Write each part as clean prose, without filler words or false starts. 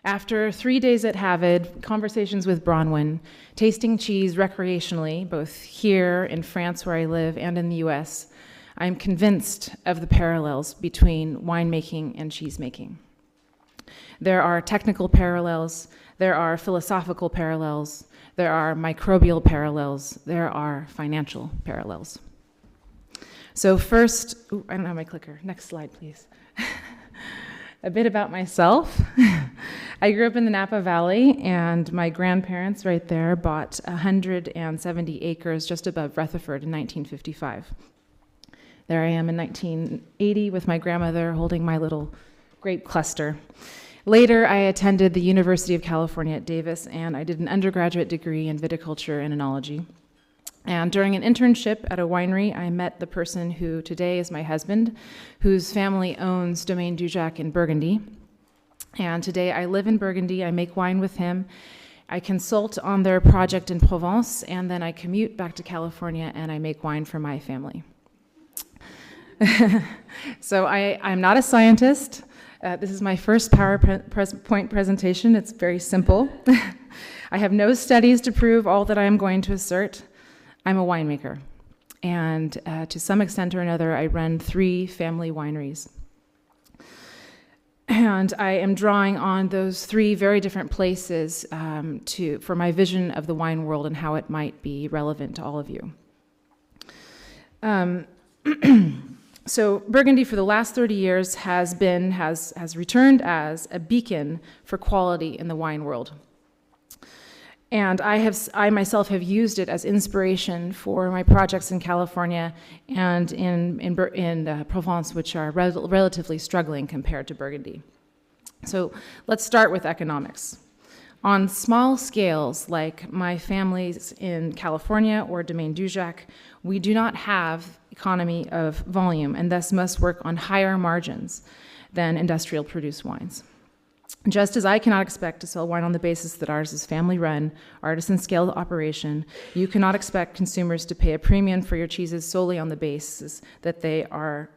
After 3 days at Havid, conversations with Bronwyn, tasting cheese recreationally, both here in France where I live and in the US, I'm convinced of the parallels between winemaking and cheesemaking. There are technical parallels, there are philosophical parallels, there are microbial parallels, there are financial parallels. So first, I don't have my clicker. Next slide, please. A bit about myself. I grew up in the Napa Valley, and my grandparents right there bought 170 acres just above Rutherford in 1955. There I am in 1980 with my grandmother holding my little grape cluster. Later, I attended the University of California at Davis, and I did an undergraduate degree in viticulture and enology. And during an internship at a winery, I met the person who today is my husband, whose family owns Domaine Dujac in Burgundy. And today I live in Burgundy, I make wine with him, I consult on their project in Provence, and then I commute back to California and I make wine for my family. So I'm not a scientist. This is my first PowerPoint presentation. It's very simple. I have no studies to prove all that I am going to assert. I'm a winemaker, and to some extent or another, I run 3 family wineries. And I am drawing on those 3 very different places for my vision of the wine world and how it might be relevant to all of you. So Burgundy for the last 30 years has returned as a beacon for quality in the wine world. And I myself have used it as inspiration for my projects in California and in Provence, which are relatively struggling compared to Burgundy. So let's start with economics. On small scales, like my family's in California or Domaine Dujac, we do not have economy of volume and thus must work on higher margins than industrial produced wines. Just as I cannot expect to sell wine on the basis that ours is family-run, artisan-scale operation, you cannot expect consumers to pay a premium for your cheeses solely on the basis that they are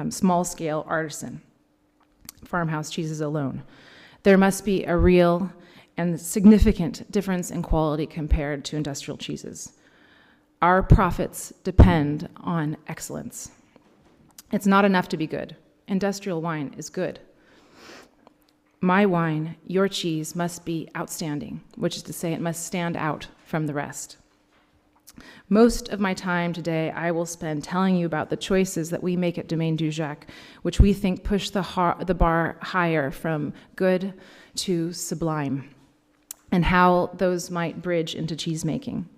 small-scale artisan, farmhouse cheeses alone. There must be a real and significant difference in quality compared to industrial cheeses. Our profits depend on excellence. It's not enough to be good. Industrial wine is good. My wine, your cheese, must be outstanding, which is to say it must stand out from the rest. Most of my time today I will spend telling you about the choices that we make at Domaine Dujac, which we think push the bar higher from good to sublime, and how those might bridge into cheese making.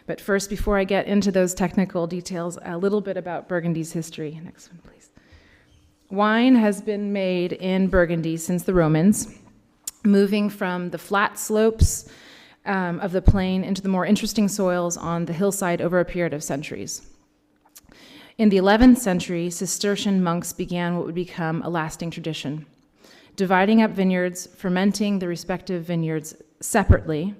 But first, before I get into those technical details, a little bit about Burgundy's history. Next one, please. Wine has been made in Burgundy since the Romans, moving from the flat slopes of the plain into the more interesting soils on the hillside over a period of centuries. In the 11th century, Cistercian monks began what would become a lasting tradition, dividing up vineyards, fermenting the respective vineyards separately,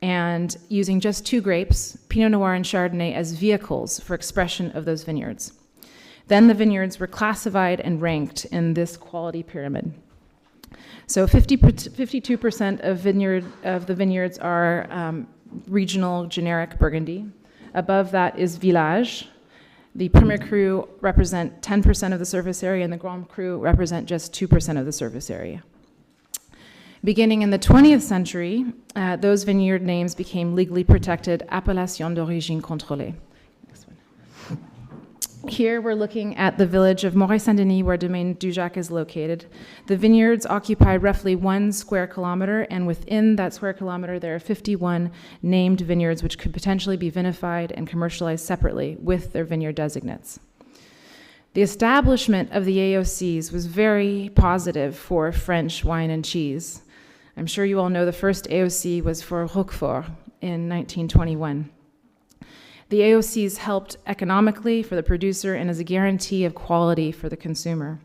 and using just 2 grapes, Pinot Noir and Chardonnay, as vehicles for expression of those vineyards. Then the vineyards were classified and ranked in this quality pyramid. So 52% of the vineyards are regional generic Burgundy. Above that is Village. The Premier Cru represent 10% of the surface area, and the Grand Cru represent just 2% of the surface area. Beginning in the 20th century, those vineyard names became legally protected Appellation d'origine contrôlée. Here we're looking at the village of Moret-Saint-Denis, where Domaine Dujac is located. The vineyards occupy roughly 1 square kilometer, and within that square kilometer there are 51 named vineyards which could potentially be vinified and commercialized separately with their vineyard designates. The establishment of the AOCs was very positive for French wine and cheese. I'm sure you all know the first AOC was for Roquefort in 1921. The AOCs helped economically for the producer and as a guarantee of quality for the consumer,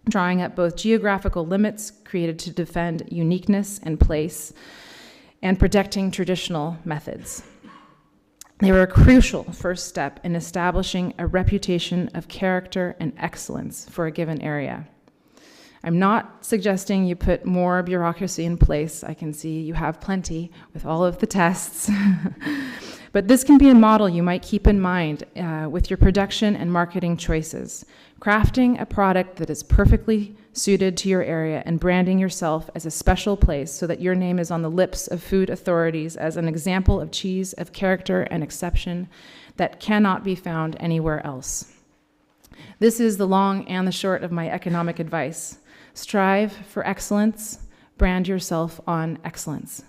drawing up both geographical limits created to defend uniqueness and place and protecting traditional methods. They were a crucial first step in establishing a reputation of character and excellence for a given area. I'm not suggesting you put more bureaucracy in place. I can see you have plenty with all of the tests. But this can be a model you might keep in mind with your production and marketing choices. Crafting a product that is perfectly suited to your area and branding yourself as a special place so that your name is on the lips of food authorities as an example of cheese of character and exception that cannot be found anywhere else. This is the long and the short of my economic advice. Strive for excellence, brand yourself on excellence.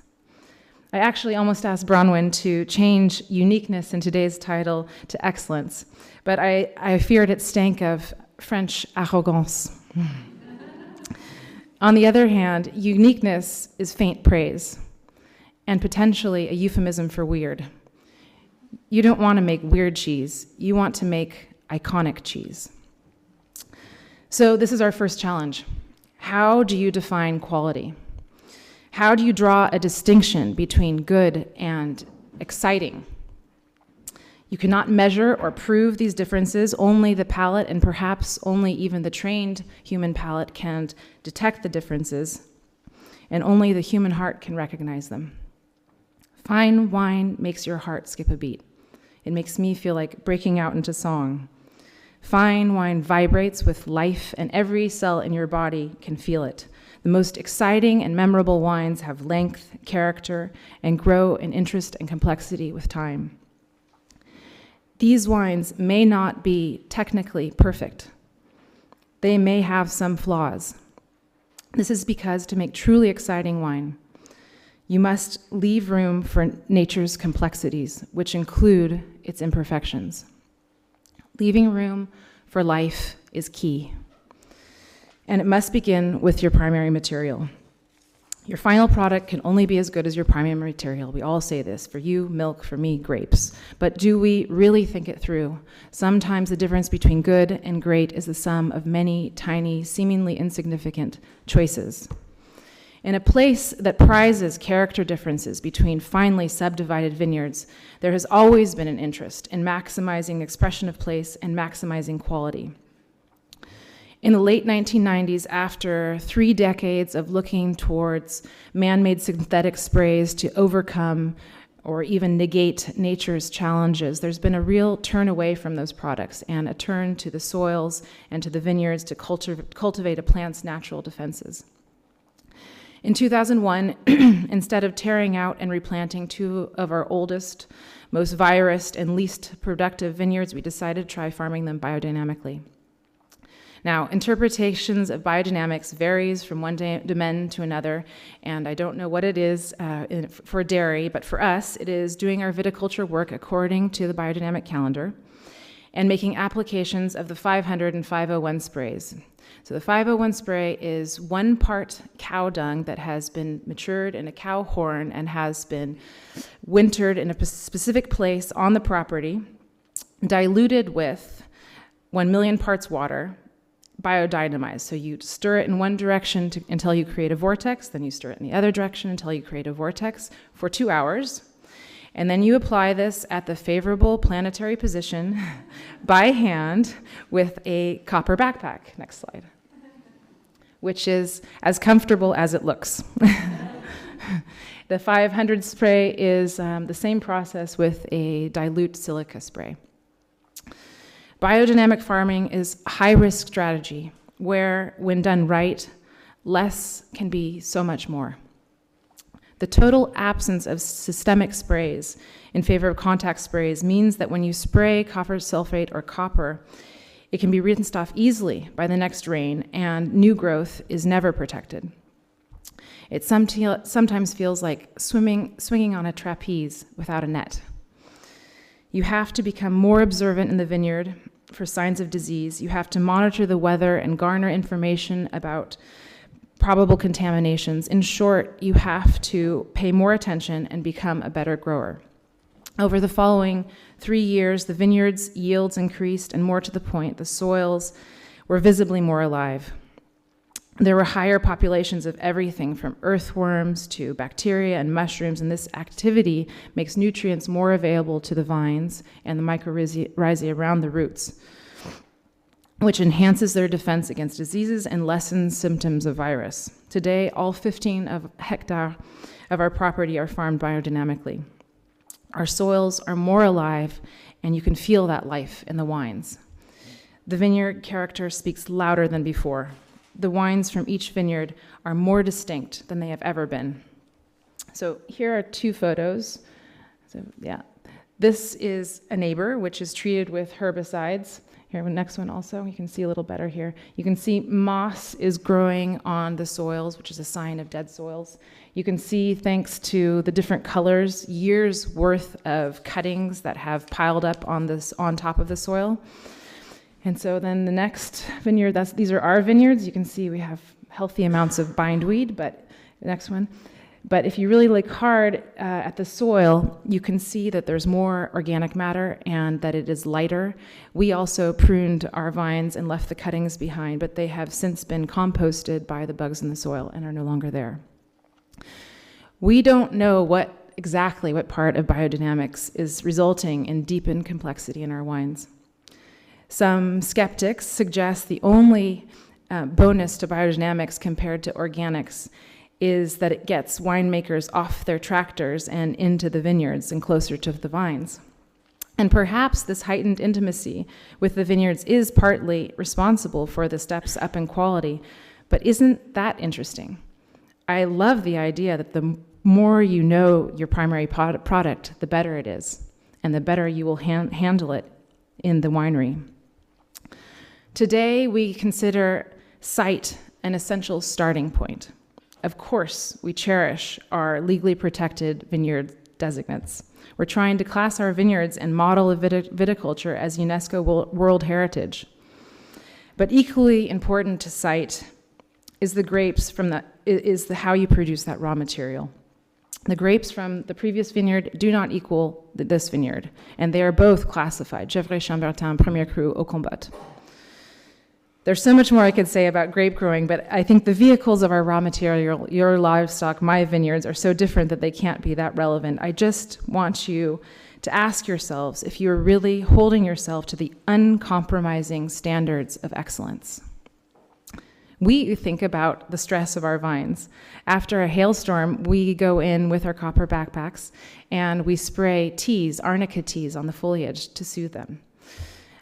I actually almost asked Bronwyn to change uniqueness in today's title to excellence, but I feared it stank of French arrogance. On the other hand, uniqueness is faint praise and potentially a euphemism for weird. You don't want to make weird cheese. You want to make iconic cheese. So this is our first challenge. How do you define quality? How do you draw a distinction between good and exciting? You cannot measure or prove these differences. Only the palate, and perhaps only even the trained human palate, can detect the differences, and only the human heart can recognize them. Fine wine makes your heart skip a beat. It makes me feel like breaking out into song. Fine wine vibrates with life, and every cell in your body can feel it. The most exciting and memorable wines have length, character, and grow in interest and complexity with time. These wines may not be technically perfect. They may have some flaws. This is because to make truly exciting wine, you must leave room for nature's complexities, which include its imperfections. Leaving room for life is key. And it must begin with your primary material. Your final product can only be as good as your primary material. We all say this. For you, milk. For me, grapes. But do we really think it through? Sometimes the difference between good and great is the sum of many tiny, seemingly insignificant choices. In a place that prizes character differences between finely subdivided vineyards, there has always been an interest in maximizing expression of place and maximizing quality. In the late 1990s, after 3 decades of looking towards man-made synthetic sprays to overcome or even negate nature's challenges, there's been a real turn away from those products and a turn to the soils and to the vineyards to cultivate a plant's natural defenses. In 2001, instead of tearing out and replanting 2 of our oldest, most virused, and least productive vineyards, we decided to try farming them biodynamically. Now, interpretations of biodynamics varies from one domain to another, and I don't know what it is for dairy, but for us, it is doing our viticulture work according to the biodynamic calendar and making applications of the 500 and 501 sprays. So the 501 spray is 1 part cow dung that has been matured in a cow horn and has been wintered in a specific place on the property, diluted with 1 million parts water, biodynamized. So you stir it in one direction until you create a vortex, then you stir it in the other direction until you create a vortex for 2 hours. And then you apply this at the favorable planetary position by hand with a copper backpack. Next slide. Which is as comfortable as it looks. The 500 spray is the same process with a dilute silica spray. Biodynamic farming is a high-risk strategy where, when done right, less can be so much more. The total absence of systemic sprays in favor of contact sprays means that when you spray copper sulfate or copper, it can be rinsed off easily by the next rain, and new growth is never protected. It sometimes feels like swinging on a trapeze without a net. You have to become more observant in the vineyard for signs of disease. You have to monitor the weather and garner information about probable contaminations. In short, you have to pay more attention and become a better grower. Over the following 3 years, the vineyard's yields increased, and more to the point, the soils were visibly more alive. There were higher populations of everything from earthworms to bacteria and mushrooms, and this activity makes nutrients more available to the vines and the mycorrhizae around the roots. which enhances their defense against diseases and lessens symptoms of virus. Today, all 15 hectares of our property are farmed biodynamically. Our soils are more alive, and you can feel that life in the wines. The vineyard character speaks louder than before. The wines from each vineyard are more distinct than they have ever been. So here are 2 photos. So yeah, this is a neighbor, which is treated with herbicides. Here, the next one also, you can see a little better here. You can see moss is growing on the soils, which is a sign of dead soils. You can see, thanks to the different colors, years worth of cuttings that have piled up on top of the soil. And so then the next vineyard, these are our vineyards. You can see we have healthy amounts of bindweed, but the next one. But if you really look hard at the soil, you can see that there's more organic matter and that it is lighter. We also pruned our vines and left the cuttings behind, but they have since been composted by the bugs in the soil and are no longer there. We don't know exactly what part of biodynamics is resulting in deepened complexity in our wines. Some skeptics suggest the only bonus to biodynamics compared to organics is that it gets winemakers off their tractors and into the vineyards and closer to the vines. And perhaps this heightened intimacy with the vineyards is partly responsible for the steps up in quality, but isn't that interesting? I love the idea that the more you know your primary product, the better it is, and the better you will handle it in the winery. Today, we consider site an essential starting point. Of course, we cherish our legally protected vineyard designates. We're trying to class our vineyards and model of viticulture as UNESCO World Heritage. But equally important to site is how you produce that raw material. The grapes from the previous vineyard do not equal this vineyard, and they are both classified, Gevrey Chambertin, Premier Cru, Au Combat. There's so much more I could say about grape growing, but I think the vehicles of our raw material, your livestock, my vineyards, are so different that they can't be that relevant. I just want you to ask yourselves if you're really holding yourself to the uncompromising standards of excellence. We think about the stress of our vines. After a hailstorm, we go in with our copper backpacks and we spray teas, arnica teas, on the foliage to soothe them.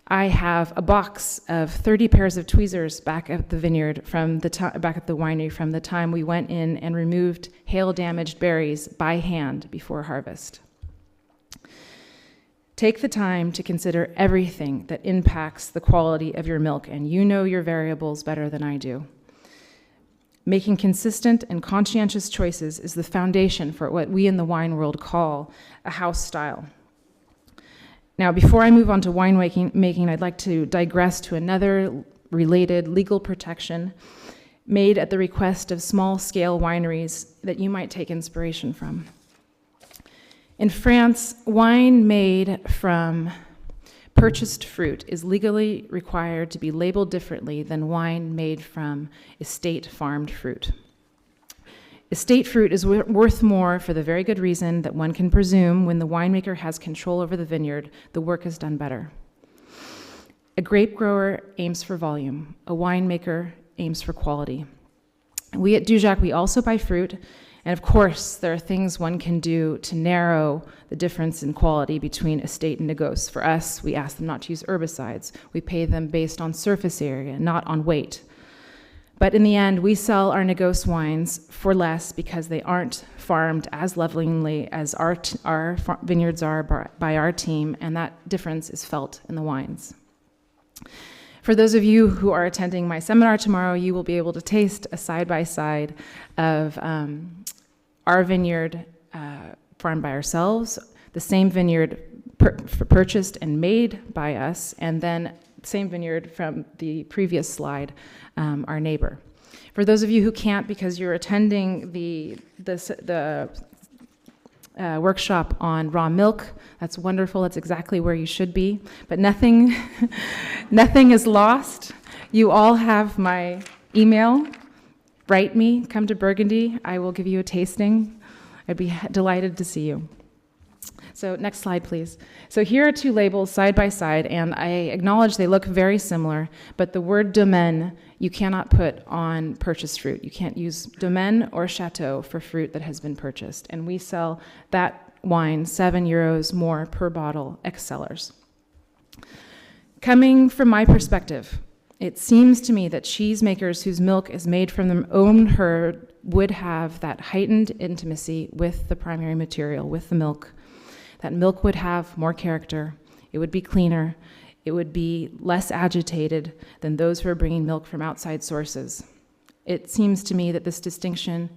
I have a box of 30 pairs of tweezers back at the vineyard back at the winery from the time we went in and removed hail-damaged berries by hand before harvest. Take the time to consider everything that impacts the quality of your milk, and you know your variables better than I do. Making consistent and conscientious choices is the foundation for what we in the wine world call a house style. Now, before I move on to winemaking, I'd like to digress to another related legal protection made at the request of small-scale wineries that you might take inspiration from. In France, wine made from purchased fruit is legally required to be labeled differently than wine made from estate-farmed fruit. Estate fruit is worth more for the very good reason that one can presume when the winemaker has control over the vineyard, the work is done better. A grape grower aims for volume. A winemaker aims for quality. We at Dujac, we also buy fruit, and of course, there are things one can do to narrow the difference in quality between estate and négoce. For us, we ask them not to use herbicides. We pay them based on surface area, not on weight. But in the end, we sell our négoce wines for less because they aren't farmed as lovingly as our vineyards are by our team, and that difference is felt in the wines. For those of you who are attending my seminar tomorrow, you will be able to taste a side-by-side of our vineyard farmed by ourselves, the same vineyard purchased and made by us, and then same vineyard from the previous slide, our neighbor. For those of you who can't because you're attending the workshop on raw milk, that's wonderful. That's exactly where you should be. But nothing is lost. You all have my email. Write me. Come to Burgundy. I will give you a tasting. I'd be delighted to see you. So next slide, please. So here are two labels side by side, and I acknowledge they look very similar, but the word Domaine you cannot put on purchased fruit. You can't use Domaine or Chateau for fruit that has been purchased. And we sell that wine €7 more per bottle ex Cellars. Coming from my perspective, it seems to me that cheesemakers whose milk is made from their own herd would have that heightened intimacy with the primary material, with the milk. That milk would have more character, it would be cleaner, it would be less agitated than those who are bringing milk from outside sources. It seems to me that this distinction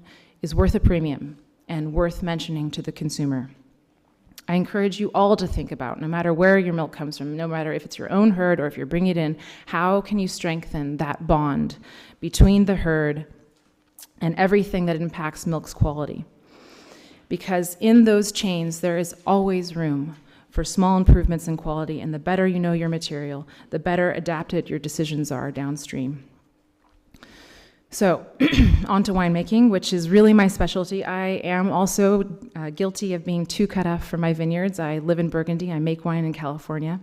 is worth a premium and worth mentioning to the consumer. I encourage you all to think about, no matter where your milk comes from, no matter if it's your own herd or if you're bringing it in, how can you strengthen that bond between the herd and everything that impacts milk's quality? Because in those chains, there is always room for small improvements in quality, and the better you know your material, the better adapted your decisions are downstream. So, on to winemaking, which is really my specialty. I am also guilty of being too cut off from my vineyards. I live in Burgundy. I make wine in California.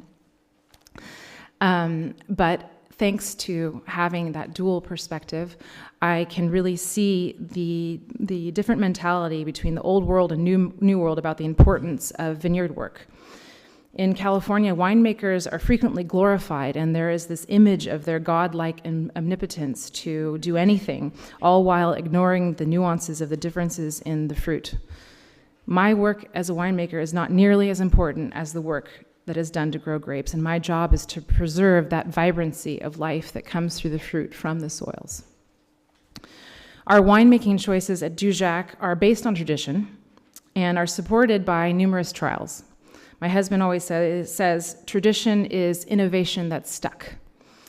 But thanks to having that dual perspective, I can really see the different mentality between the old world and new world about the importance of vineyard work. In California, winemakers are frequently glorified, and there is this image of their godlike omnipotence to do anything, all while ignoring the nuances of the differences in the fruit. My work as a winemaker is not nearly as important as the work that is done to grow grapes, and my job is to preserve that vibrancy of life that comes through the fruit from the soils. Our winemaking choices at Dujac are based on tradition and are supported by numerous trials. My husband always says tradition is innovation that's stuck.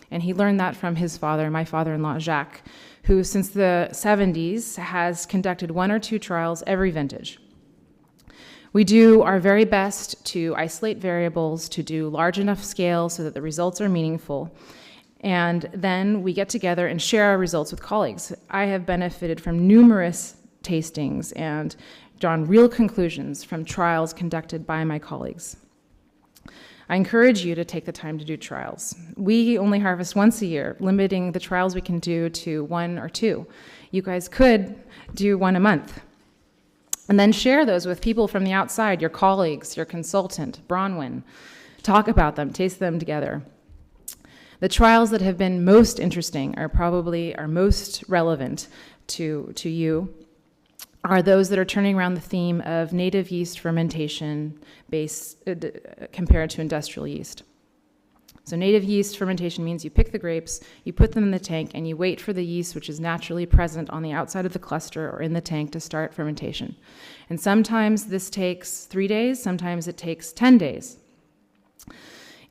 And he learned that from his father, my father-in-law, Jacques, who since the 70s has conducted 1 or 2 trials every vintage. We do our very best to isolate variables, to do large enough scale so that the results are meaningful. And then we get together and share our results with colleagues. I have benefited from numerous tastings and drawn real conclusions from trials conducted by my colleagues. I encourage you to take the time to do trials. We only harvest once a year, limiting the trials we can do to 1 or 2. You guys could do 1 a month. And then share those with people from the outside, your colleagues, your consultant, Bronwyn. Talk about them, taste them together. The trials that have been most interesting are most relevant to you are those that are turning around the theme of native yeast fermentation compared to industrial yeast. So native yeast fermentation means you pick the grapes, you put them in the tank, and you wait for the yeast, which is naturally present on the outside of the cluster or in the tank, to start fermentation. And sometimes this takes 3 days, sometimes it takes 10 days.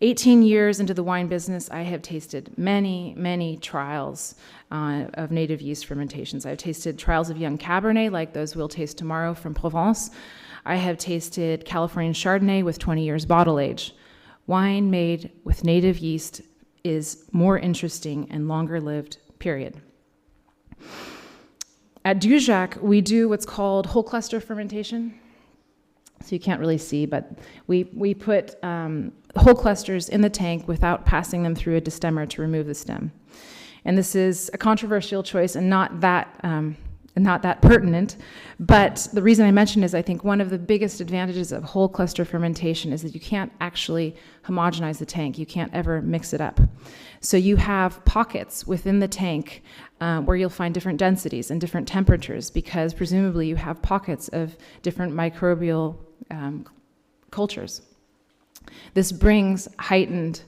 18 years into the wine business, I have tasted many, many trials of native yeast fermentations. I've tasted trials of young Cabernet, like those we'll taste tomorrow from Provence. I have tasted Californian Chardonnay with 20 years bottle age. Wine made with native yeast is more interesting and longer lived, period. At Dujac, we do what's called whole cluster fermentation. So you can't really see, but we put whole clusters in the tank without passing them through a destemmer to remove the stem. And this is a controversial choice and not that pertinent, but the reason I mention is I think one of the biggest advantages of whole cluster fermentation is that you can't actually homogenize the tank. You can't ever mix it up. So you have pockets within the tank where you'll find different densities and different temperatures, because presumably you have pockets of different microbial cultures. This brings heightened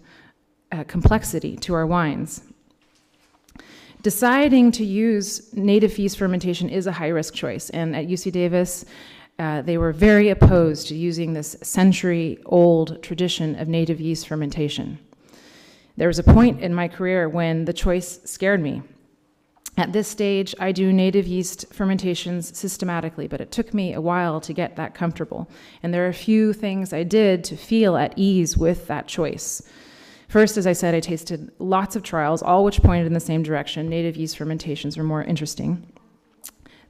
complexity to our wines. Deciding to use native yeast fermentation is a high-risk choice, and at UC Davis, they were very opposed to using this century-old tradition of native yeast fermentation. There was a point in my career when the choice scared me. At this stage, I do native yeast fermentations systematically, but it took me a while to get that comfortable, and there are a few things I did to feel at ease with that choice. First, as I said, I tasted lots of trials, all which pointed in the same direction. Native yeast fermentations were more interesting.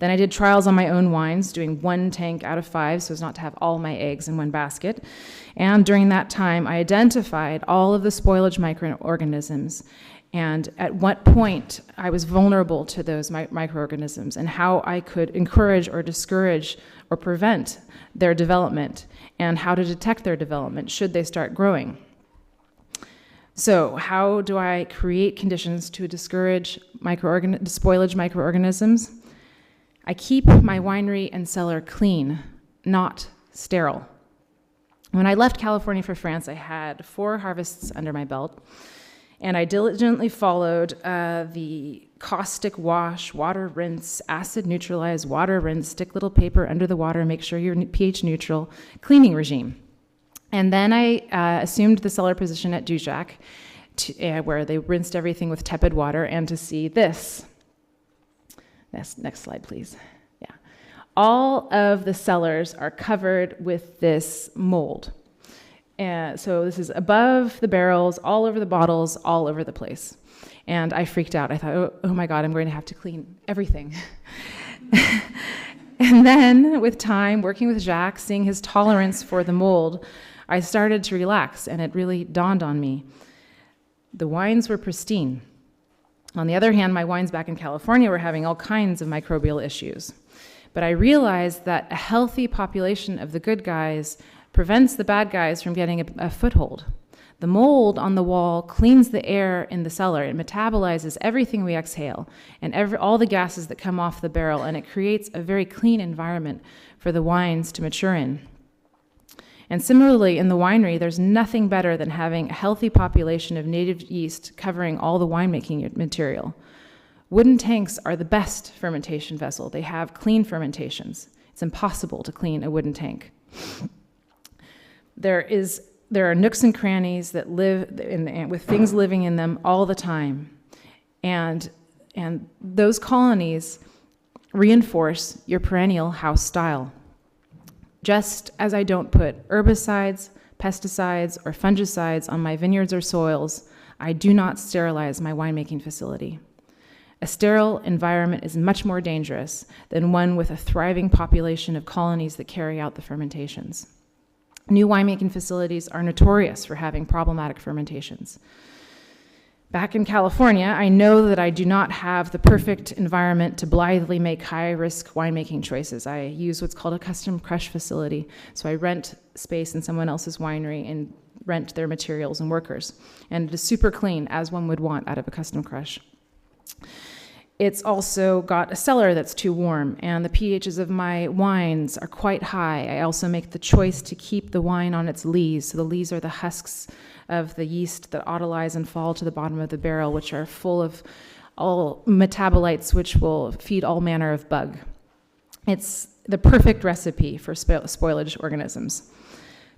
Then I did trials on my own wines, doing 1 tank out of 5 so as not to have all my eggs in one basket. And during that time, I identified all of the spoilage microorganisms and at what point I was vulnerable to those microorganisms and how I could encourage or discourage or prevent their development and how to detect their development should they start growing. So how do I create conditions to discourage spoilage microorganisms? I keep my winery and cellar clean, not sterile. When I left California for France, I had 4 harvests under my belt, and I diligently followed the caustic wash, water rinse, acid neutralize, water rinse, stick little paper under the water, make sure you're pH neutral, cleaning regime. And then I assumed the cellar position at Dujac, where they rinsed everything with tepid water, and to see this. Next slide, please. Yeah. All of the cellars are covered with this mold. So this is above the barrels, all over the bottles, all over the place. And I freaked out. I thought, oh my God, I'm going to have to clean everything. And then with time, working with Jacques, seeing his tolerance for the mold, I started to relax, and it really dawned on me. The wines were pristine. On the other hand, my wines back in California were having all kinds of microbial issues. But I realized that a healthy population of the good guys prevents the bad guys from getting a foothold. The mold on the wall cleans the air in the cellar. It metabolizes everything we exhale and all the gases that come off the barrel, and it creates a very clean environment for the wines to mature in. And similarly, in the winery, there's nothing better than having a healthy population of native yeast covering all the winemaking material. Wooden tanks are the best fermentation vessel. They have clean fermentations. It's impossible to clean a wooden tank. There are nooks and crannies that live with things living in them all the time. And those colonies reinforce your perennial house style. Just as I don't put herbicides, pesticides, or fungicides on my vineyards or soils, I do not sterilize my winemaking facility. A sterile environment is much more dangerous than one with a thriving population of colonies that carry out the fermentations. New winemaking facilities are notorious for having problematic fermentations. Back in California, I know that I do not have the perfect environment to blithely make high-risk winemaking choices. I use what's called a custom crush facility. So I rent space in someone else's winery and rent their materials and workers. And it is super clean, as one would want out of a custom crush. It's also got a cellar that's too warm, and the pHs of my wines are quite high. I also make the choice to keep the wine on its lees. So the lees are the husks of the yeast that autolyze and fall to the bottom of the barrel, which are full of all metabolites which will feed all manner of bug. It's the perfect recipe for spoilage organisms.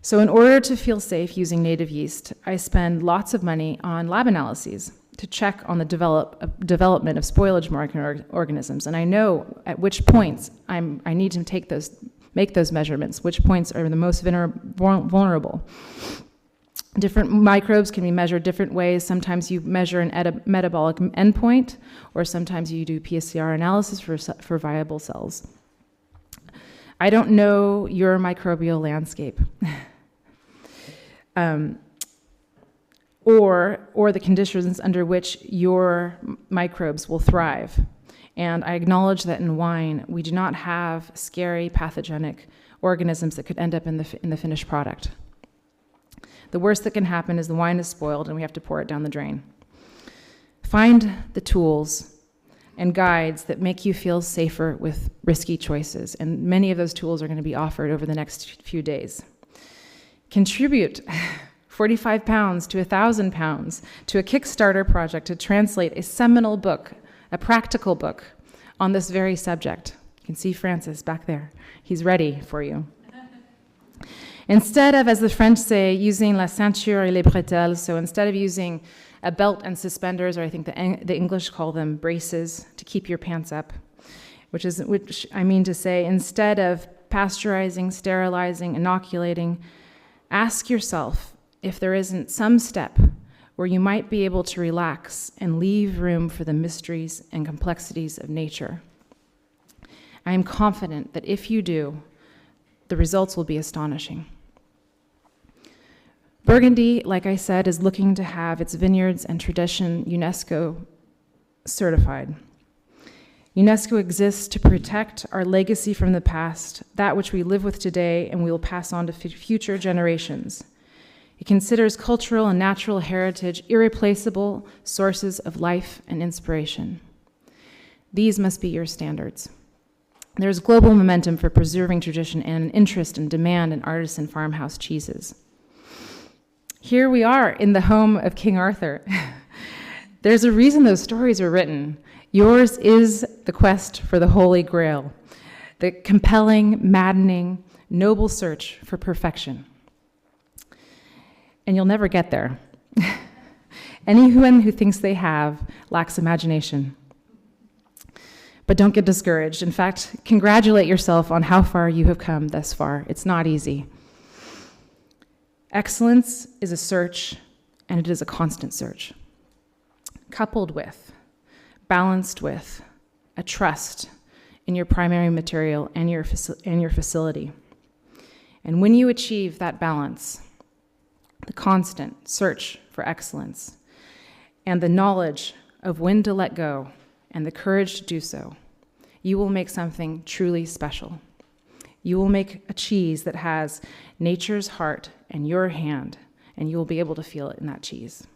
So in order to feel safe using native yeast, I spend lots of money on lab analyses to check on the development of spoilage microorganisms. And I know at which points I need to make those measurements, which points are the most vulnerable. Different microbes can be measured different ways. Sometimes you measure an metabolic endpoint, or sometimes you do PCR analysis for viable cells. I don't know your microbial landscape. Or the conditions under which your microbes will thrive. And I acknowledge that in wine, we do not have scary pathogenic organisms that could end up in the finished product. The worst that can happen is the wine is spoiled and we have to pour it down the drain. Find the tools and guides that make you feel safer with risky choices, and many of those tools are going to be offered over the next few days. Contribute 45 pounds to 1,000 pounds to a Kickstarter project to translate a seminal book, a practical book, on this very subject. You can see Francis back there. He's ready for you. Instead of, as the French say, using la ceinture et les bretelles, so instead of using a belt and suspenders, or I think the English call them braces, to keep your pants up, which I mean to say, instead of pasteurizing, sterilizing, inoculating, ask yourself if there isn't some step where you might be able to relax and leave room for the mysteries and complexities of nature. I am confident that if you do, the results will be astonishing. Burgundy, like I said, is looking to have its vineyards and tradition UNESCO certified. UNESCO exists to protect our legacy from the past, that which we live with today and we will pass on to future generations. It considers cultural and natural heritage irreplaceable sources of life and inspiration. These must be your standards. There is global momentum for preserving tradition and an interest and demand in artisan farmhouse cheeses. Here we are in the home of King Arthur. There's a reason those stories are written. Yours is the quest for the Holy Grail, the compelling, maddening, noble search for perfection. And you'll never get there. Anyone who thinks they have lacks imagination. But don't get discouraged. In fact, congratulate yourself on how far you have come thus far. It's not easy. Excellence is a search, and it is a constant search, coupled with, balanced with, a trust in your primary material and your facility. And when you achieve that balance, the constant search for excellence, and the knowledge of when to let go, and the courage to do so, you will make something truly special. You will make a cheese that has nature's heart and your hand, and you will be able to feel it in that cheese.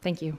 Thank you.